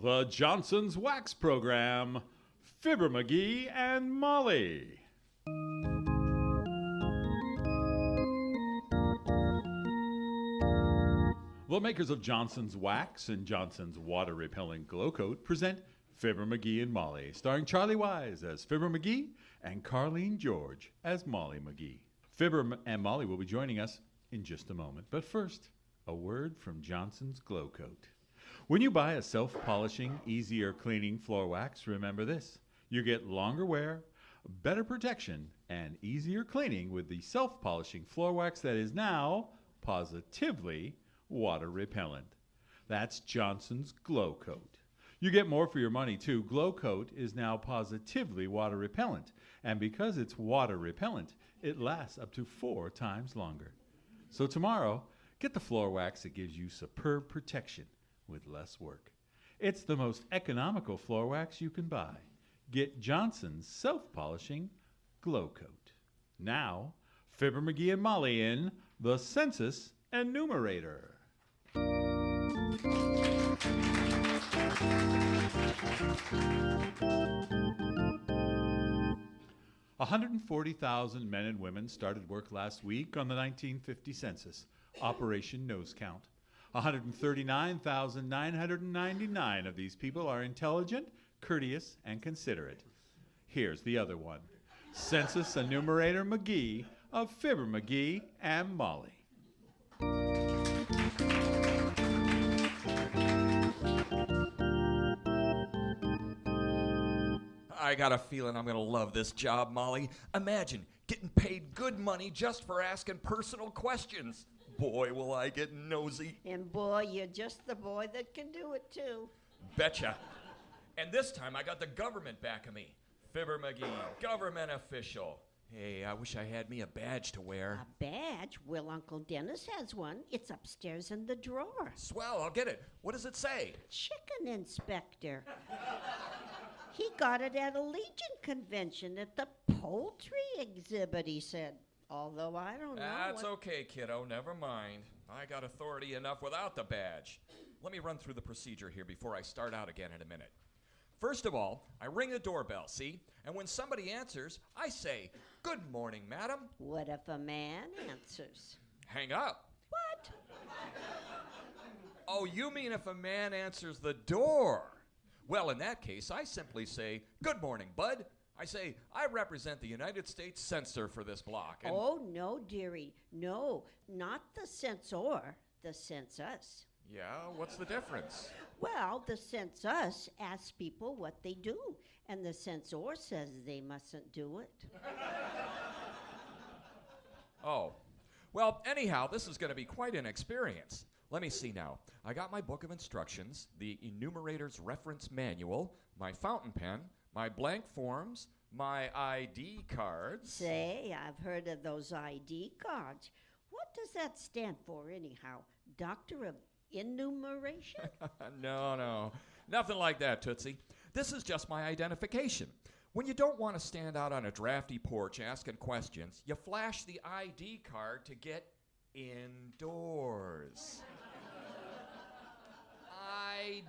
The Johnson's Wax Program, Fibber McGee and Molly. The makers of Johnson's Wax and Johnson's Water Repellent Glow Coat present Fibber McGee and Molly, starring Charlie Wise as Fibber McGee and Carlene George as Molly McGee. Fibber and Molly will be joining us in just a moment. But first, a word from Johnson's Glow Coat. When you buy a self-polishing, easier cleaning floor wax, remember this. You get longer wear, better protection, and easier cleaning with the self-polishing floor wax that is now positively water repellent. That's Johnson's Glow Coat. You get more for your money, too. Glow Coat is now positively water repellent. And because it's water repellent, it lasts up to 4 times longer. So tomorrow, get the floor wax that gives you superb protection with less work. It's the most economical floor wax you can buy. Get Johnson's self-polishing Glow Coat. Now, Fibber McGee and Molly in the Census Enumerator. 140,000 men and women started work last week on the 1950 census, Operation Nose Count. 139,999 of these people are intelligent, courteous, and considerate. Here's the other one, Census Enumerator McGee of Fibber McGee and Molly. I got a feeling I'm going to love this job, Molly. Imagine getting paid good money just for asking personal questions. Boy, will I get nosy. And boy, you're just the boy that can do it too. Betcha. And this time I got the government backing me. Fibber McGee, government official. Hey, I wish I had me a badge to wear. A badge? Well, Uncle Dennis has one. It's upstairs in the drawer. Swell, I'll get it. What does it say? Chicken inspector. He got it at a Legion convention at the poultry exhibit, he said. Although I don't know. That's okay, kiddo. Never mind. I got authority enough without the badge. Let me run through the procedure here before I start out again in a minute. First of all, I ring the doorbell, see? And when somebody answers, I say, "Good morning, madam." What if a man answers? Hang up. What? Oh, you mean if a man answers the door? Well, in that case, I simply say, "Good morning, bud." I say, "I represent the United States censor for this block." And oh, no, dearie. No, not the censor, the census. yeah, what's the difference? Well, the census asks people what they do, and the censor says they mustn't do it. Oh, well, anyhow, this is going to be quite an experience. Let me see now. I got my book of instructions, the Enumerator's reference manual, my fountain pen, my blank forms, my ID cards. Say, I've heard of those ID cards. What does that stand for anyhow? Doctor of Enumeration? No. Nothing like that, Tootsie. This is just my identification. When you don't want to stand out on a drafty porch asking questions, you flash the ID card to get indoors.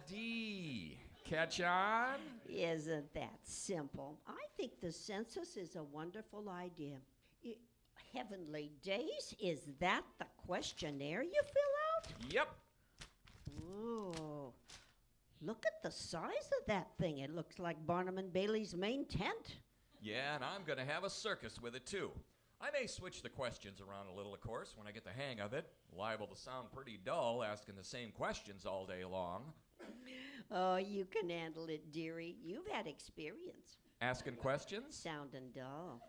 ID. Catch on? Isn't that simple? I think the census is a wonderful idea. Heavenly Days, is that the questionnaire you fill out? Yep. Oh, look at the size of that thing. It looks like Barnum and Bailey's main tent. Yeah, and I'm going to have a circus with it, too. I may switch the questions around a little, of course, when I get the hang of it. Liable to sound pretty dull asking the same questions all day long. Oh, you can handle it, dearie. You've had experience. Asking questions? Sounding dull.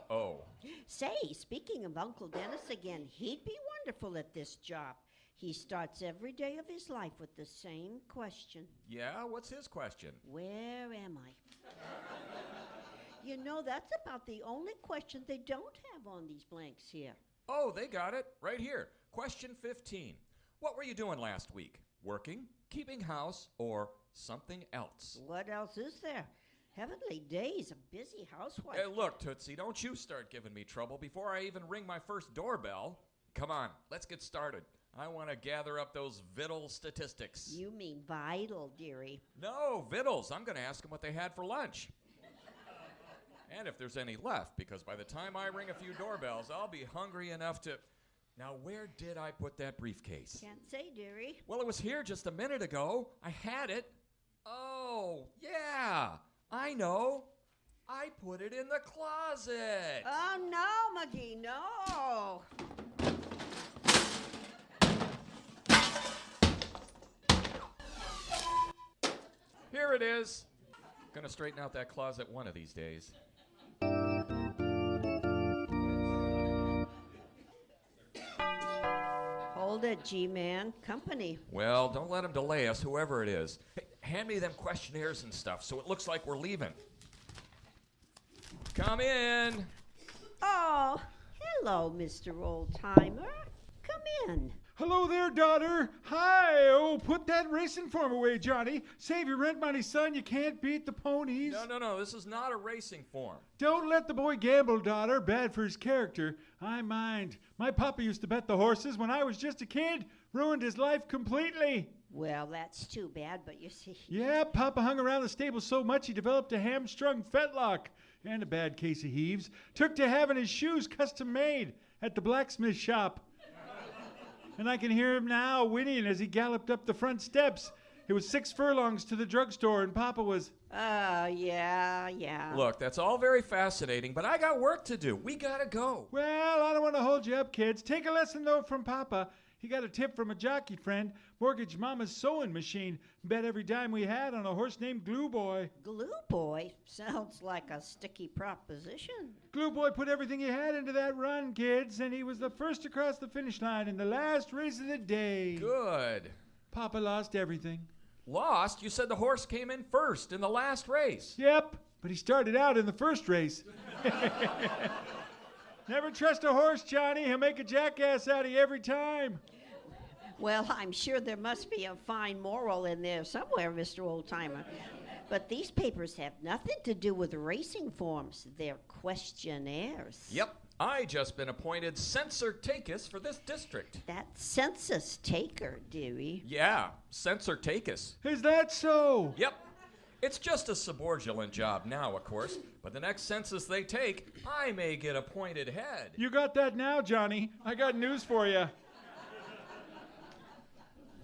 Oh. Say, speaking of Uncle Dennis again, he'd be wonderful at this job. He starts every day of his life with the same question. Yeah? What's his question? Where am I? You know, that's about the only question they don't have on these blanks here. Oh, they got it. Right here. Question 15. What were you doing last week? Working, keeping house, or something else? What else is there? Heavenly Days, a busy housewife. Hey, look, Tootsie, don't you start giving me trouble before I even ring my first doorbell. Come on, let's get started. I want to gather up those vital statistics. You mean vital, dearie. No, vittles. I'm going to ask them what they had for lunch. And if there's any left, because by the time I ring a few doorbells, I'll be hungry enough to... Now, where did I put that briefcase? Can't say, dearie. Well, it was here just a minute ago. I had it. Oh, yeah. I know. I put it in the closet. Oh, no, McGee, no. Here it is. Gonna straighten out that closet one of these days. Hold it, G-Man. Company. Well, don't let them delay us, whoever it is. Hey, hand me them questionnaires and stuff so it looks like we're leaving. Come in. Oh, hello, Mr. Old-Timer. Come in. Hello there, daughter. Hi. Oh, put that racing form away, Johnny. Save your rent money, son. You can't beat the ponies. No. This is not a racing form. Don't let the boy gamble, daughter. Bad for his character. I mind. My papa used to bet the horses when I was just a kid. Ruined his life completely. Well, that's too bad, but you see... Yeah, Papa hung around the stable so much he developed a hamstrung fetlock and a bad case of heaves. Took to having his shoes custom made at the blacksmith shop. And I can hear him now whinnying as he galloped up the front steps. It was 6 furlongs to the drugstore, and Papa was... yeah. Look, that's all very fascinating, but I got work to do. We gotta go. Well, I don't want to hold you up, kids. Take a lesson, though, from Papa. He got a tip from a jockey friend. Mortgaged Mama's sewing machine. Bet every dime we had on a horse named Glue Boy. Glue Boy? Sounds like a sticky proposition. Glue Boy put everything he had into that run, kids, and he was the first across the finish line in the last race of the day. Good. Papa lost everything. Lost? You said the horse came in first in the last race. Yep, but he started out in the first race. Never trust a horse, Johnny. He'll make a jackass out of you every time. Well, I'm sure there must be a fine moral in there somewhere, Mr. Oldtimer. But these papers have nothing to do with racing forms. They're questionnaires. Yep. I just been appointed censor takis for this district. That's census taker, dearie. Yeah, censor takis. Is that so? Yep. It's just a subordinate job now, of course, but the next census they take, I may get appointed head. You got that now, Johnny. I got news for you.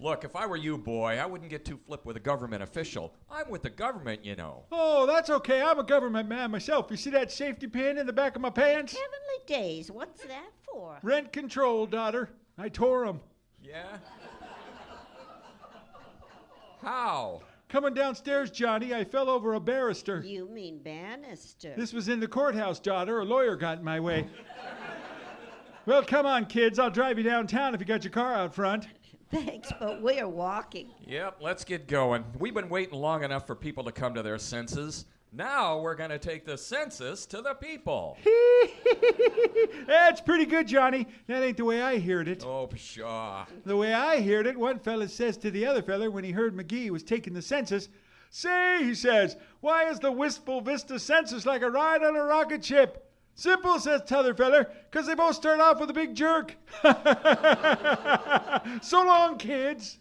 Look, if I were you, boy, I wouldn't get too flip with a government official. I'm with the government, you know. Oh, that's okay. I'm a government man myself. You see that safety pin in the back of my pants? Heavenly days, what's that for? Rent control, daughter. I tore them. Yeah? How? Coming downstairs, Johnny, I fell over a barrister. You mean banister. This was in the courthouse, daughter. A lawyer got in my way. Well, come on, kids. I'll drive you downtown if you got your car out front. Thanks, but we're walking. Yep, let's get going. We've been waiting long enough for people to come to their senses. Now we're going to take the census to the people. That's pretty good, Johnny. That ain't the way I heard it. Oh, pshaw. The way I heard it, one fella says to the other fella when he heard McGee was taking the census, "Say," he says, "why is the Wistful Vista census like a ride on a rocket ship?" "Simple," says t'other feller, "'cause they both start off with a big jerk." So long, kids.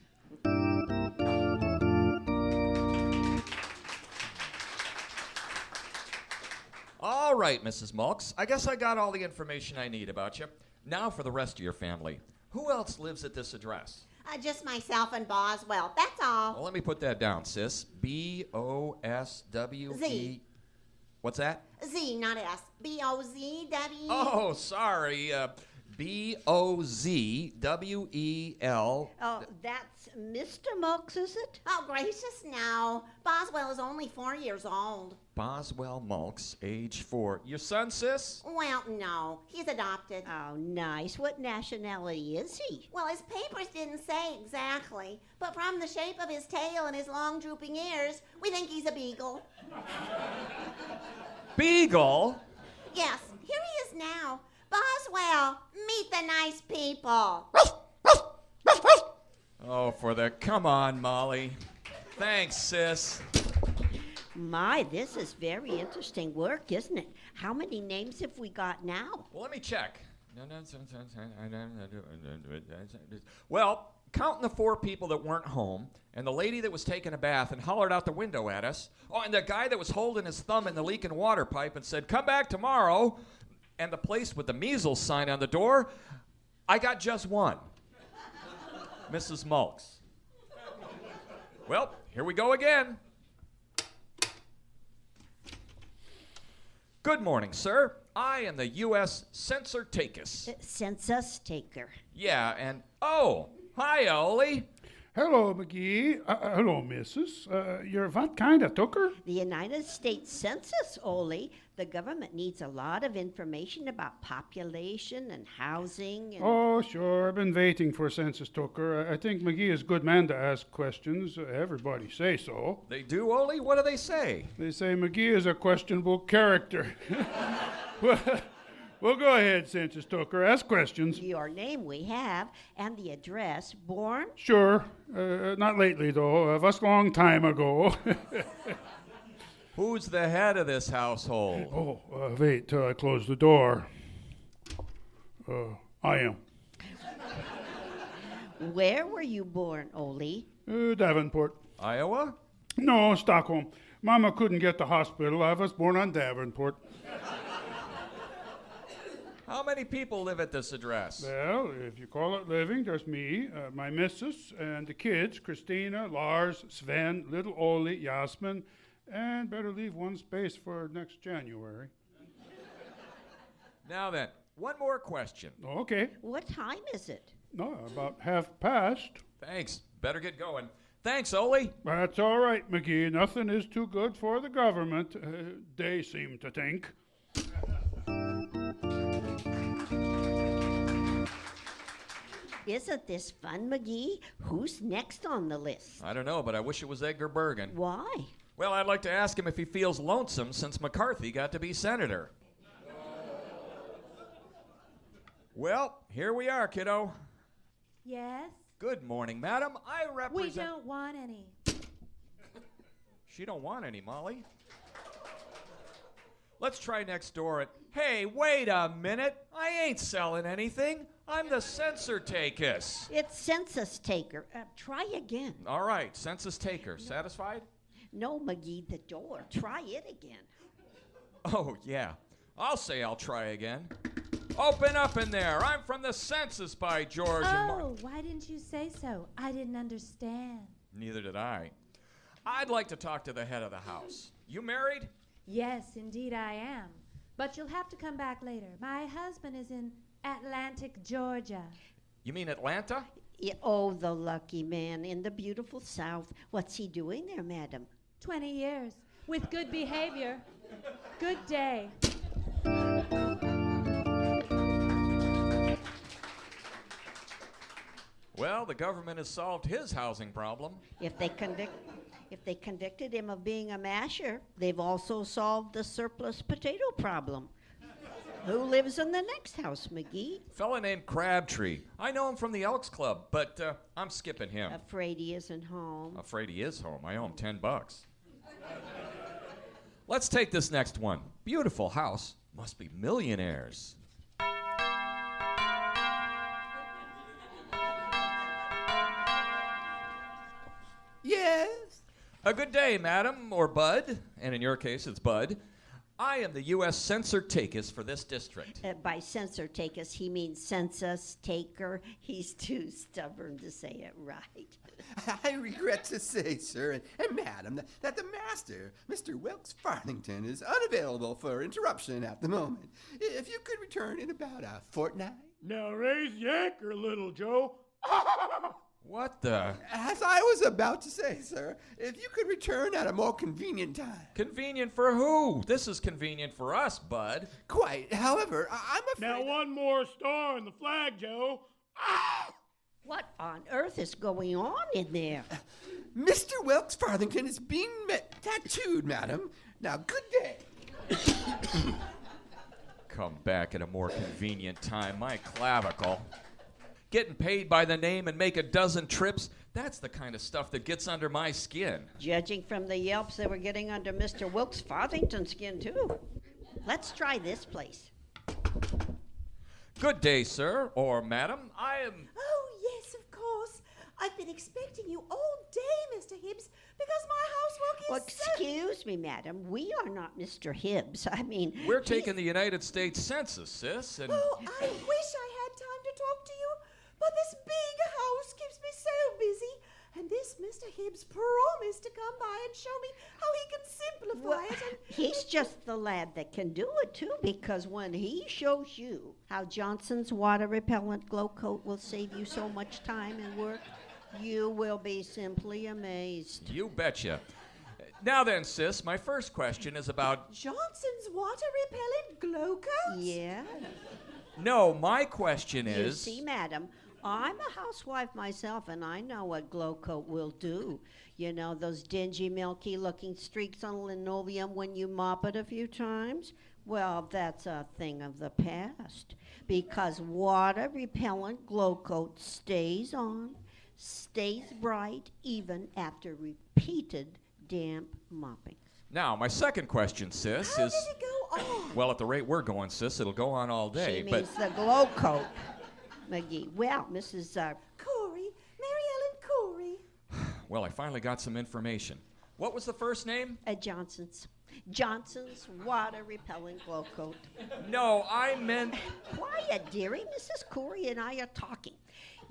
All right, Mrs. Mulks. I guess I got all the information I need about you. Now for the rest of your family. Who else lives at this address? Just myself and Boswell. That's all. Well, let me put that down, sis. B-O-S-W-E... Z. What's that? Z, not S. B-O-Z-W. Oh, sorry. B-O-Z-W-E-L. Oh, that's Mr. Mulks, is it? Oh, gracious, no. Boswell is only 4 years old. Boswell Mulks, age 4. Your son, sis? Well, no. He's adopted. Oh, nice. What nationality is he? Well, his papers didn't say exactly, but from the shape of his tail and his long drooping ears, we think he's a beagle. Beagle? Yes, here he is now. Boswell, meet the nice people. Oh, come on, Molly. Thanks, sis. My, this is very interesting work, isn't it? How many names have we got now? Well, let me check. Well, counting the 4 people that weren't home, and the lady that was taking a bath and hollered out the window at us, and the guy that was holding his thumb in the leaking water pipe and said, "Come back tomorrow," and the place with the measles sign on the door, I got just one. Mrs. Mulks. Well, here we go again. Good morning, sir. I am the U.S. Census Taker. Census taker. Yeah, and hi, Ole. Hello, McGee. Hello, Mrs. You're what kind of tooker? The United States Census, Ole. The government needs a lot of information about population and housing. And Oh, sure. I've been waiting for census tooker. I think McGee is a good man to ask questions. Everybody say so. They do, Ole? What do they say? They say McGee is a questionable character. Well, go ahead, census tooker. Ask questions. your name we have, and the address, born. Sure. Not lately, though. Was long time ago. Who's the head of this household? Wait till I close the door. I am. Where were you born, Ole? Davenport. Iowa? No, Stockholm. Mama couldn't get to hospital. I was born on Davenport. How many people live at this address? Well, if you call it living, there's me, my missus, and the kids, Christina, Lars, Sven, little Ole, Yasmin, and better leave one space for next January. Now then, one more question. Okay. What time is it? No, about half past. Thanks. Better get going. Thanks, Ole. That's all right, McGee. Nothing is too good for the government, they seem to think. Isn't this fun, McGee? Who's next on the list? I don't know, but I wish it was Edgar Bergen. Why? Well, I'd like to ask him if he feels lonesome since McCarthy got to be senator. Well, here we are, kiddo. Yes? Good morning, madam. I represent... We don't want any. She don't want any, Molly. Let's try next door at... Hey, wait a minute. I ain't selling anything. I'm the census taker. It's census taker. Try again. All right, census taker. Satisfied? No, McGee, the door. Try it again. Oh, yeah. I'll say I'll try again. Open up in there. I'm from the census, by George. Oh, why didn't you say so? I didn't understand. Neither did I. I'd like to talk to the head of the house. You married? Yes, indeed I am. But you'll have to come back later. My husband is in Atlantic, Georgia. You mean Atlanta? Oh, the lucky man in the beautiful South. What's he doing there, madam? 20 years. With good behavior. Good day. Well, the government has solved his housing problem. If they convicted him of being a masher, they've also solved the surplus potato problem. Who lives in the next house, McGee? Fella named Crabtree. I know him from the Elks Club, but I'm skipping him. Afraid he isn't home. Afraid he is home. I owe him $10. Let's take this next one. Beautiful house. Must be millionaires. Yes? A good day, madam, or bud, and in your case, it's Bud. I am the U.S. Census Taker for this district. By census takers, he means census taker. He's too stubborn to say it right. I regret to say, sir, and madam, that the master, Mr. Wilkes Farthington, is unavailable for interruption at the moment. If you could return in about a fortnight. Now raise your anchor, little Joe. What the? As I was about to say, sir, if you could return at a more convenient time. Convenient for who? This is convenient for us, Bud. Quite. However, I'm afraid... Now one more star on the flag, Joe. What on earth is going on in there? Mr. Wilkes Farthington is being tattooed, madam. Now, good day. Come back at a more convenient time, my clavicle. Getting paid by the name and make a dozen trips, that's the kind of stuff that gets under my skin. Judging from the yelps, they were getting under Mr. Wilkes Farthington's skin, too. Let's try this place. Good day, sir, or madam. I am... Oh, yes, of course. I've been expecting you all day, Mr. Hibbs, because my housework is Well, excuse me, madam. We are not Mr. Hibbs. I mean, We're taking the United States Census, sis, and... Oh, I wish I had time to talk to you, but this big house keeps me so busy. And this Mr. Hibbs promised to come by and show me how he can simplify well, it. And he's just the lad that can do it, too, because when he shows you how Johnson's water repellent glow coat will save you so much time and work, you will be simply amazed. You betcha. Now then, sis, my first question is about... Johnson's water repellent glow coat? Yeah. No, my question You is... see, madam, I'm a housewife myself, and I know what glow coat will do. You know, those dingy, milky-looking streaks on linoleum when you mop it a few times? Well, that's a thing of the past, because water repellent glow coat stays on, stays bright, even after repeated damp mopping. Now, my second question, sis, How is... did it go on? Well, at the rate we're going, sis, it'll go on all day, She but... means the glow coat, McGee. Well, Mrs. Corey, Mary Ellen Corey. Well, I finally got some information. What was the first name? Johnson's water repellent glow coat. No, I meant... Quiet, dearie. Mrs. Corey and I are talking.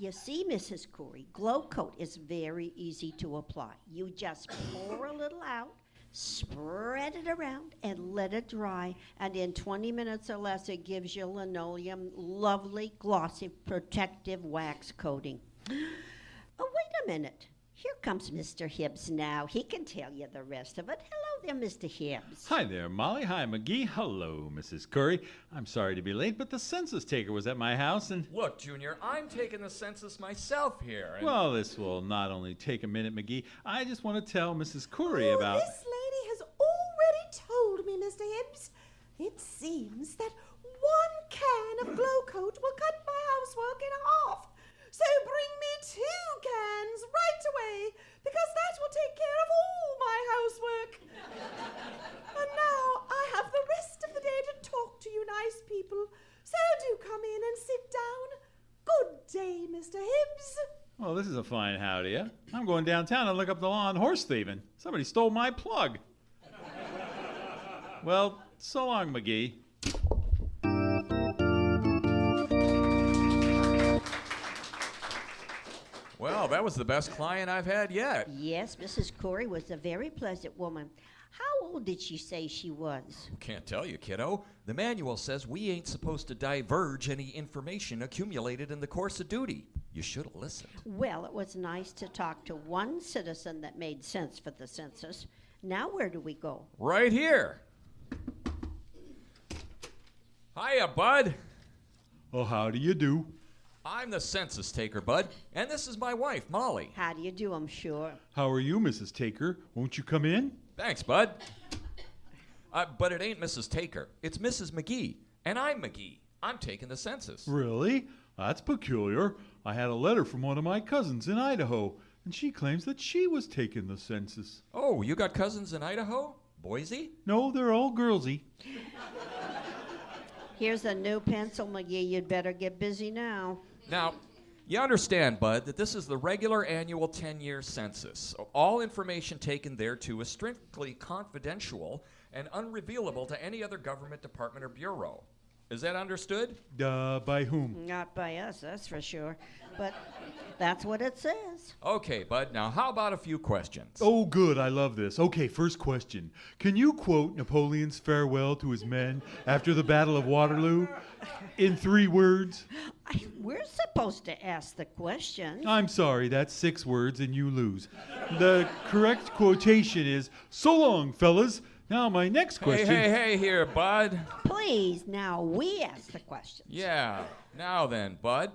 You see, Mrs. Corey, glow coat is very easy to apply. You just pour a little out, spread it around, and let it dry. And in 20 minutes or less, it gives your linoleum lovely, glossy, protective wax coating. Oh, wait a minute. Here comes Mr. Hibbs now. He can tell you the rest of it. Hello there, Mr. Hibbs. Hi there, Molly. Hi, McGee. Hello, Mrs. Curry. I'm sorry to be late, but the census taker was at my house and... Look, Junior, I'm taking the census myself here. And... Well, this will not only take a minute, McGee. I just want to tell Mrs. Curry Oh, about... this lady has already told me, Mr. Hibbs. It seems that 1 can of glow coat will cut my housework in half. So bring me 2 cans right away, because that will take care of all my housework. And now I have the rest of the day to talk to you nice people. So do come in and sit down. Good day, Mr. Hibbs. Well, this is a fine howdy. Yeah? I'm going downtown and look up the law on horse thieving. Somebody stole my plug. Well, so long, McGee. Well, that was the best client I've had yet. Yes, Mrs. Corey was a very pleasant woman. How old did she say she was? Can't tell you, kiddo. The manual says we ain't supposed to divulge any information accumulated in the course of duty. You should have listened. Well, it was nice to talk to one citizen that made sense for the census. Now where do we go? Right here. Hiya, bud. Oh, how do you do? I'm the census taker, bud, and this is my wife, Molly. How do you do, I'm sure? How are you, Mrs. Taker? Won't you come in? Thanks, bud. But it ain't Mrs. Taker. It's Mrs. McGee, and I'm McGee. I'm taking the census. Really? That's peculiar. I had a letter from one of my cousins in Idaho, and she claims that she was taking the census. Oh, you got cousins in Idaho? Boise? No, they're all girlsy. Here's a new pencil, McGee. You'd better get busy now. Now, you understand, bud, that this is the regular annual 10-year census. All information taken thereto is strictly confidential and unrevealable to any other government department or bureau. Is that understood? By whom? Not by us, that's for sure. But that's what it says. Okay, bud. Now, how about a few questions? Oh, good. I love this. Okay, first question. Can you quote Napoleon's farewell to his men after the Battle of Waterloo in 3 words? We're supposed to ask the questions. I'm sorry, that's 6 words and you lose. The correct quotation is, "So long, fellas." Now, my next question... Hey here, bud. Please, now we ask the questions. Yeah. Now then, bud.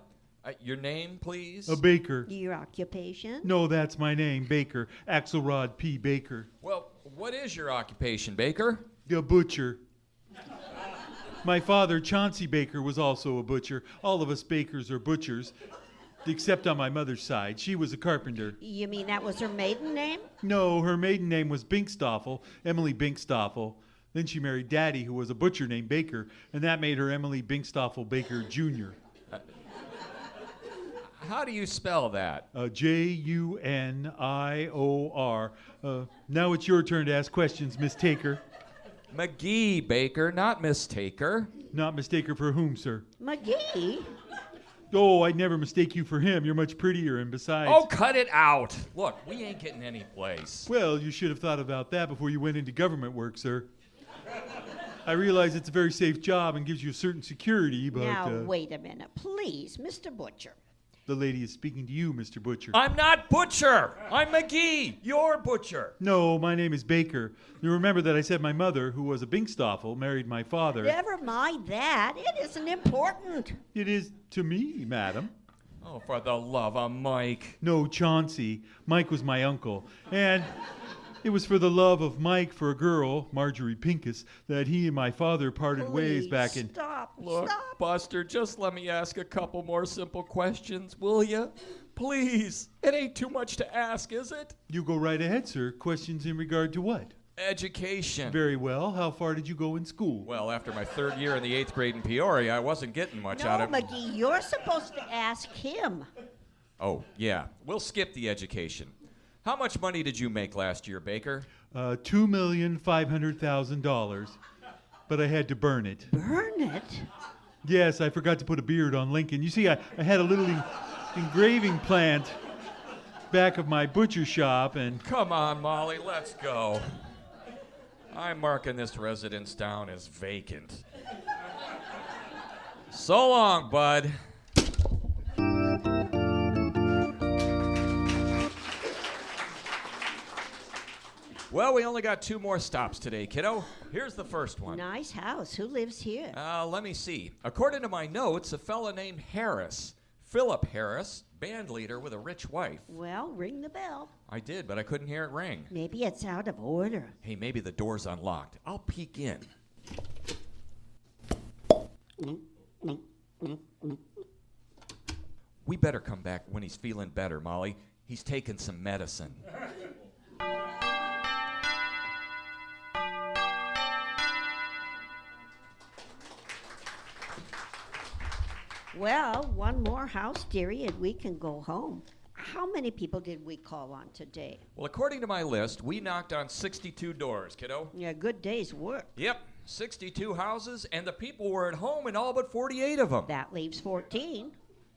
Your name, please? A baker. Your occupation? No, that's my name, Baker. Axelrod P. Baker. Well, what is your occupation, Baker? A butcher. My father, Chauncey Baker, was also a butcher. All of us bakers are butchers, except on my mother's side. She was a carpenter. You mean that was her maiden name? No, her maiden name was Binkstoffel, Emily Binkstoffel. Then she married Daddy, who was a butcher named Baker, and that made her Emily Binkstoffel Baker Jr. How do you spell that? Junior. Now it's your turn to ask questions, Miss Taker. McGee, Baker, not Miss Taker. Not mistaker for whom, sir? McGee? Oh, I'd never mistake you for him. You're much prettier, and besides... Oh, cut it out. Look, we ain't getting any place. Well, you should have thought about that before you went into government work, sir. I realize it's a very safe job and gives you a certain security, but... Now, wait a minute. Please, Mr. Butcher. The lady is speaking to you, Mr. Butcher. I'm not Butcher. I'm McGee. You're Butcher. No, my name is Baker. You remember that I said my mother, who was a Binkstoffel, married my father. Never mind that. It isn't important. It is to me, madam. Oh, for the love of Mike. No, Chauncey. Mike was my uncle. And it was for the love of Mike for a girl, Marjorie Pincus, that he and my father parted ways Please, back in... Stop. Look, Stop. Buster, just let me ask a couple more simple questions, will you? Please. It ain't too much to ask, is it? You go right ahead, sir. Questions in regard to what? Education. Very well. How far did you go in school? Well, after my 3rd year in the 8th grade in Peoria, I wasn't getting much No, out of it. McGee, you're supposed to ask him. Oh, yeah. We'll skip the education. How much money did you make last year, Baker? $2,500,000. But I had to burn it. Burn it? Yes, I forgot to put a beard on Lincoln. You see, I had a little engraving plant back of my butcher shop, and... Come on, Molly, let's go. I'm marking this residence down as vacant. So long, bud. Well, we only got 2 more stops today, kiddo. Here's the first one. Nice house. Who lives here? Let me see. According to my notes, a fella named Harris, Philip Harris, band leader with a rich wife. Well, ring the bell. I did, but I couldn't hear it ring. Maybe it's out of order. Hey, maybe the door's unlocked. I'll peek in. We better come back when he's feeling better, Molly. He's taking some medicine. Well, one more house, dearie, and we can go home. How many people did we call on today? Well, according to my list, we knocked on 62 doors, kiddo. Yeah, good day's work. Yep, 62 houses, and the people were at home in all but 48 of them. That leaves 14.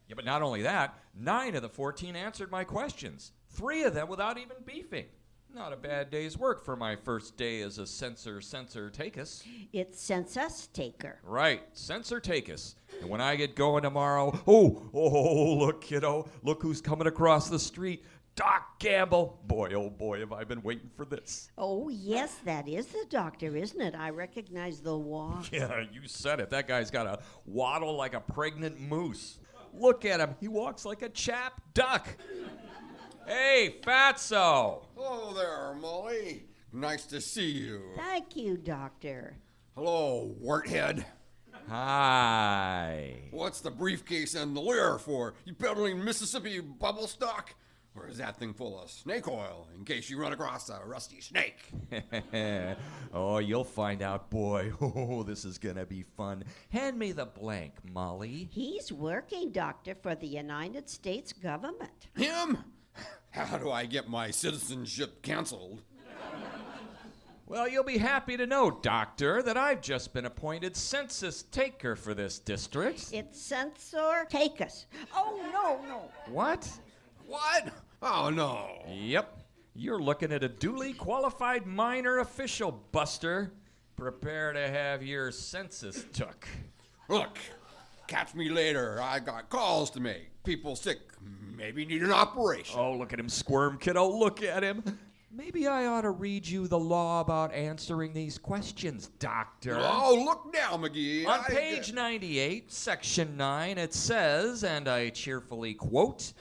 Yeah, but not only that, 9 of the 14 answered my questions. 3 of them without even beefing. Not a bad day's work for my first day as a censor take-us. It's census taker. Right, censor take-us. And when I get going tomorrow, oh, look, kiddo, look who's coming across the street. Doc Gamble. Boy, oh boy, have I been waiting for this. Oh, yes, that is the doctor, isn't it? I recognize the walk. Yeah, you said it. That guy's got a waddle like a pregnant moose. Look at him. He walks like a chap duck. Hey, Fatso. Hello there, Molly. Nice to see you. Thank you, doctor. Hello, warthead. Hi. What's the briefcase and the lure for? You peddling Mississippi bubble stock? Or is that thing full of snake oil in case you run across a rusty snake? Oh, you'll find out, boy. Oh, this is going to be fun. Hand me the blank, Molly. He's working, doctor, for the United States government. Him? How do I get my citizenship canceled? Well, you'll be happy to know, Doctor, that I've just been appointed census taker for this district. It's censor take us. Oh, no. What? What? Oh, no. Yep. You're looking at a duly qualified minor official, Buster. Prepare to have your census took. Look, catch me later. I got calls to make. People sick. Maybe need an operation. Oh, look at him squirm, kiddo. Look at him. Maybe I ought to read you the law about answering these questions, Doctor. Oh, look now, McGee. On page 98, section 9, it says, and I cheerfully quote,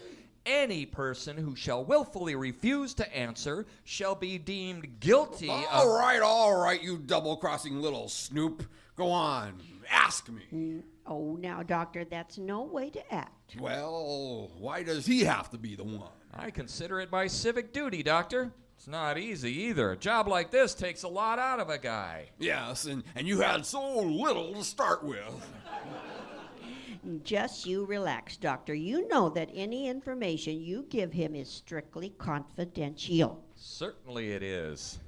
"Any person who shall willfully refuse to answer shall be deemed guilty of..." All right, you double-crossing little snoop. Go on, ask me. Oh, now, doctor, that's no way to act. Well, why does he have to be the one? I consider it my civic duty, Doctor. It's not easy either. A job like this takes a lot out of a guy. Yes, and you had so little to start with. Just you relax, Doctor. You know that any information you give him is strictly confidential. Certainly it is.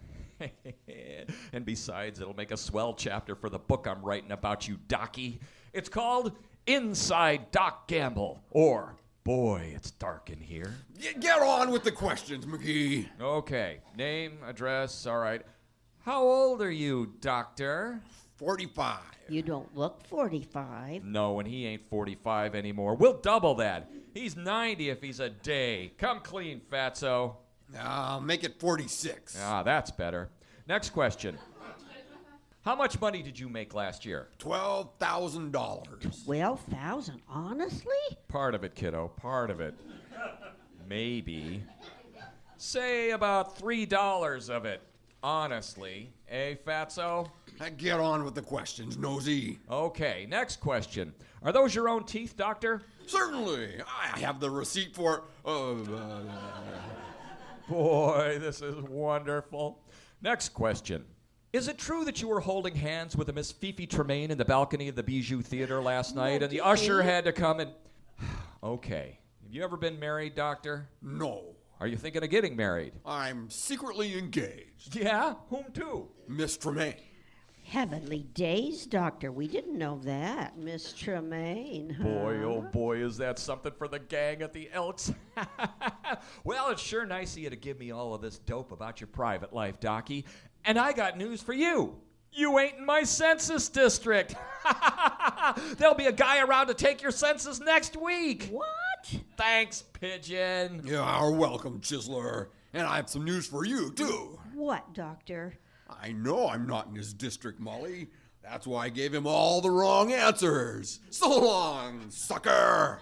And besides, it'll make a swell chapter for the book I'm writing about you, Docky. It's called Inside Doc Gamble, or Boy, It's Dark in Here. Get on with the questions, McGee. Okay, name, address, all right. How old are you, Doctor? 45. You don't look 45. No, and he ain't 45 anymore. We'll double that. He's 90 if he's a day. Come clean, fatso. I'll make it 46. Ah, that's better. Next question. How much money did you make last year? $12,000. 12,000, honestly? Part of it, kiddo, part of it. Maybe. Say about $3 of it. Honestly. Eh, fatso? Get on with the questions, nosy. Okay, next question. Are those your own teeth, Doctor? Certainly. I have the receipt for... Boy, this is wonderful. Next question. Is it true that you were holding hands with a Miss Fifi Tremaine in the balcony of the Bijou Theater last night, and the usher had to come and... Okay. Have you ever been married, Doctor? No. Are you thinking of getting married? I'm secretly engaged. Yeah? Whom to? Miss Tremaine. Heavenly days, Doctor. We didn't know that. Miss Tremaine. Huh? Boy, oh boy, is that something for the gang at the Elks. Well, it's sure nice of you to give me all of this dope about your private life, Docky. And I got news for you. You ain't in my census district. There'll be a guy around to take your census next week. What? Thanks, Pigeon. You're welcome, Chiseler. And I have some news for you, too. What, Doctor? I know I'm not in his district, Molly. That's why I gave him all the wrong answers. So long, sucker.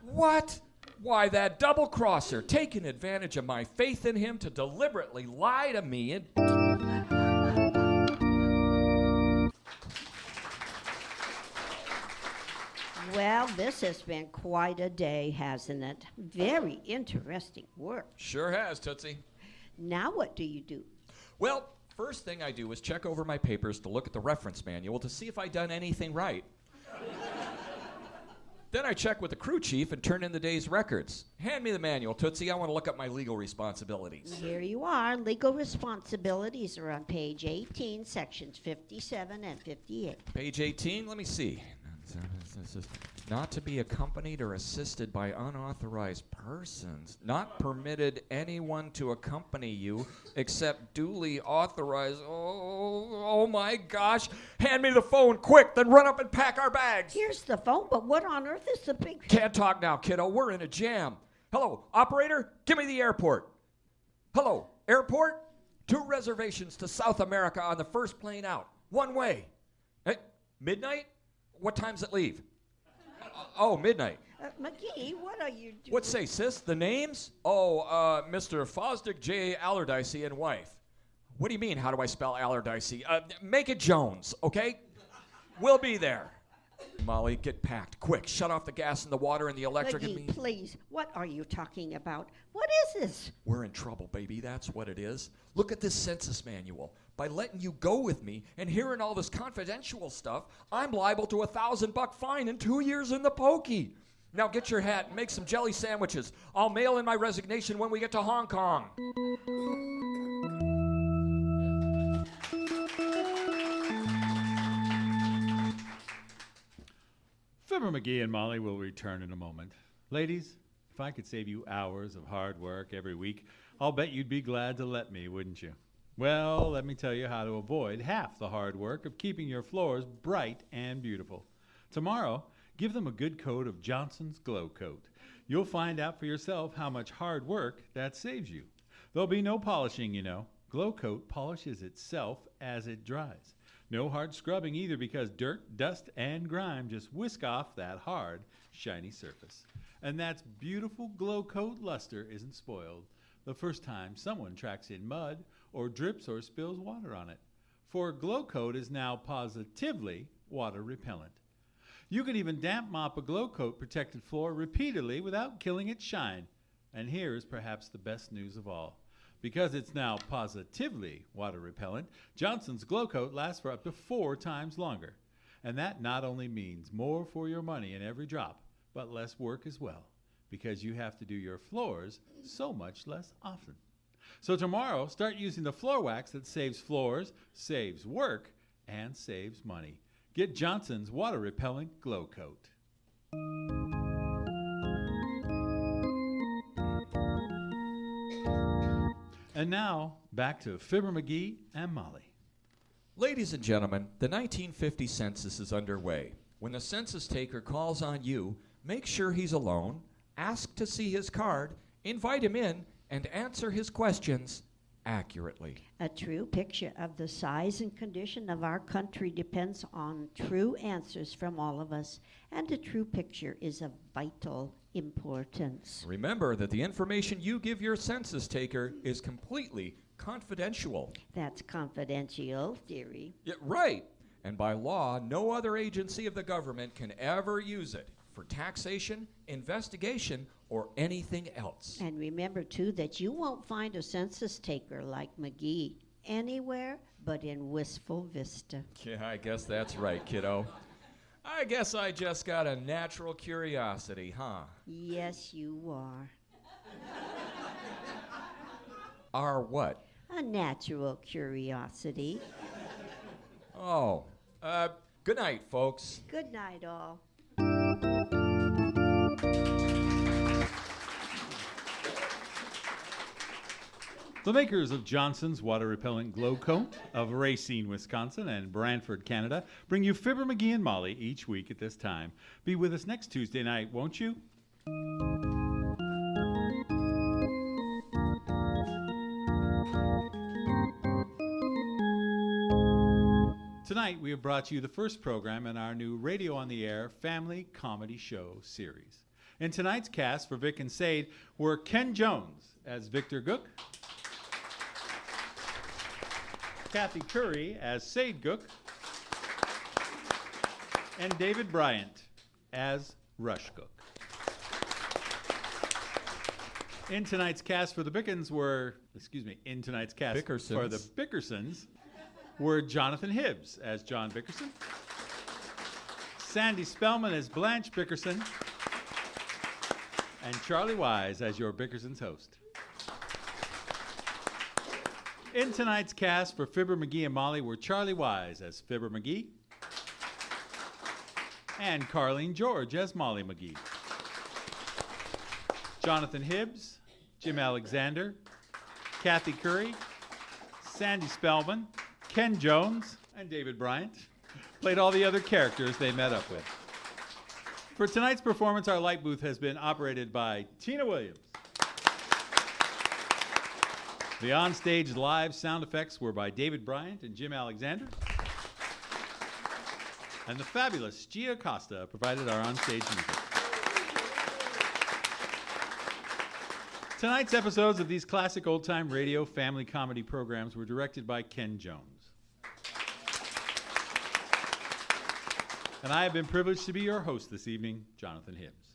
What? Why, that double-crosser, taking advantage of my faith in him to deliberately lie to me and... Well, this has been quite a day, hasn't it? Very interesting work. Sure has, Tootsie. Now what do you do? Well, first thing I do is check over my papers to look at the reference manual to see if I've done anything right. Then I check with the crew chief and turn in the day's records. Hand me the manual, Tootsie. I want to look up my legal responsibilities. Here you are. Legal responsibilities are on page 18, sections 57 and 58. Page 18, let me see. Not to be accompanied or assisted by unauthorized persons. Not permitted anyone to accompany you except duly authorized. Oh my gosh. Hand me the phone, quick, then run up and pack our bags. Here's the phone, but what on earth is the big... Can't talk now, kiddo. We're in a jam. Hello, operator, give me the airport. Hello, airport? 2 reservations to South America on the first plane out. One way. Hey, midnight? What time's it leave? Oh, midnight. McGee, what are you doing? What say, sis? The names? Oh, Mr. Fosdick J. Allardyce and wife. What do you mean, how do I spell Allardyce? Make it Jones, okay? We'll be there. Molly, get packed. Quick, shut off the gas and the water and the electric. McGee, please, what are you talking about? What is this? We're in trouble, baby. That's what it is. Look at this census manual. By letting you go with me and hearing all this confidential stuff, I'm liable to a $1,000 fine and 2 years in the pokey. Now get your hat and make some jelly sandwiches. I'll mail in my resignation when we get to Hong Kong. Fibber McGee and Molly will return in a moment. Ladies, if I could save you hours of hard work every week, I'll bet you'd be glad to let me, wouldn't you? Well, let me tell you how to avoid half the hard work of keeping your floors bright and beautiful. Tomorrow, give them a good coat of Johnson's Glow Coat. You'll find out for yourself how much hard work that saves you. There'll be no polishing, you know. Glow Coat polishes itself as it dries. No hard scrubbing either, because dirt, dust, and grime just whisk off that hard, shiny surface. And that's beautiful Glow Coat luster isn't spoiled the first time someone tracks in mud or drips or spills water on it. For Glow Coat is now positively water repellent. You can even damp mop a Glow Coat protected floor repeatedly without killing its shine. And here is perhaps the best news of all. Because it's now positively water repellent, Johnson's Glow Coat lasts for up to 4 times longer. And that not only means more for your money in every drop, but less work as well, because you have to do your floors so much less often. So tomorrow, start using the floor wax that saves floors, saves work, and saves money. Get Johnson's Water Repellent Glow Coat. And now, back to Fibber McGee and Molly. Ladies and gentlemen, the 1950 census is underway. When the census taker calls on you, make sure he's alone, ask to see his card, invite him in, and answer his questions accurately. A true picture of the size and condition of our country depends on true answers from all of us, and a true picture is of vital importance. Remember that the information you give your census taker is completely confidential. That's confidential, dearie. Yeah, right. And by law, no other agency of the government can ever use it for taxation, investigation, or anything else. And remember, too, that you won't find a census taker like McGee anywhere but in Wistful Vista. Yeah, I guess that's right, kiddo. I guess I just got a natural curiosity, huh? Yes, you are. Are what? A natural curiosity. Oh, good night, folks. Good night, all. The makers of Johnson's Water Repellent Glow Coat of Racine, Wisconsin and Brantford, Canada bring you Fibber McGee and Molly each week at this time. Be with us next Tuesday night, won't you? Tonight we have brought you the first program in our new Radio on the Air Family Comedy Show series. In tonight's cast for Vic and Sade were Ken Jones as Victor Gook, Kathy Curry as Sade Gook, and David Bryant as Rush Gook. In tonight's cast for the Bickersons were the Bickersons were Jonathan Hibbs as John Bickerson, Sandy Spellman as Blanche Bickerson, and Charlie Wise as your Bickerson's host. In tonight's cast for Fibber McGee and Molly were Charlie Wise as Fibber McGee and Carleen George as Molly McGee. Jonathan Hibbs, Jim Alexander, Kathy Curry, Sandy Spellman, Ken Jones, and David Bryant played all the other characters they met up with. For tonight's performance, our light booth has been operated by Tina Williams. The onstage live sound effects were by David Bryant and Jim Alexander. And the fabulous Gia Costa provided our onstage music. Tonight's episodes of these classic old-time radio family comedy programs were directed by Ken Jones. And I have been privileged to be your host this evening, Jonathan Hibbs.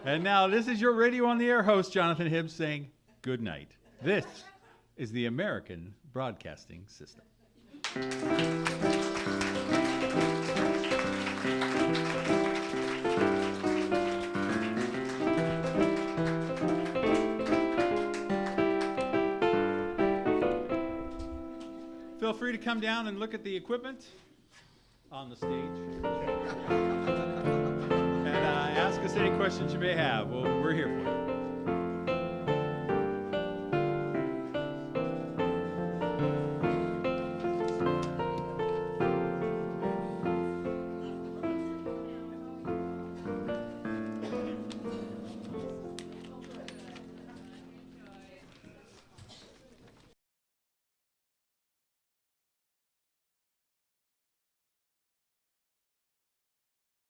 And now, this is your Radio on the Air host, Jonathan Hibbs, saying good night. This is the American Broadcasting System. Feel free to come down and look at the equipment on the stage. Ask us any questions you may have. We're here for you.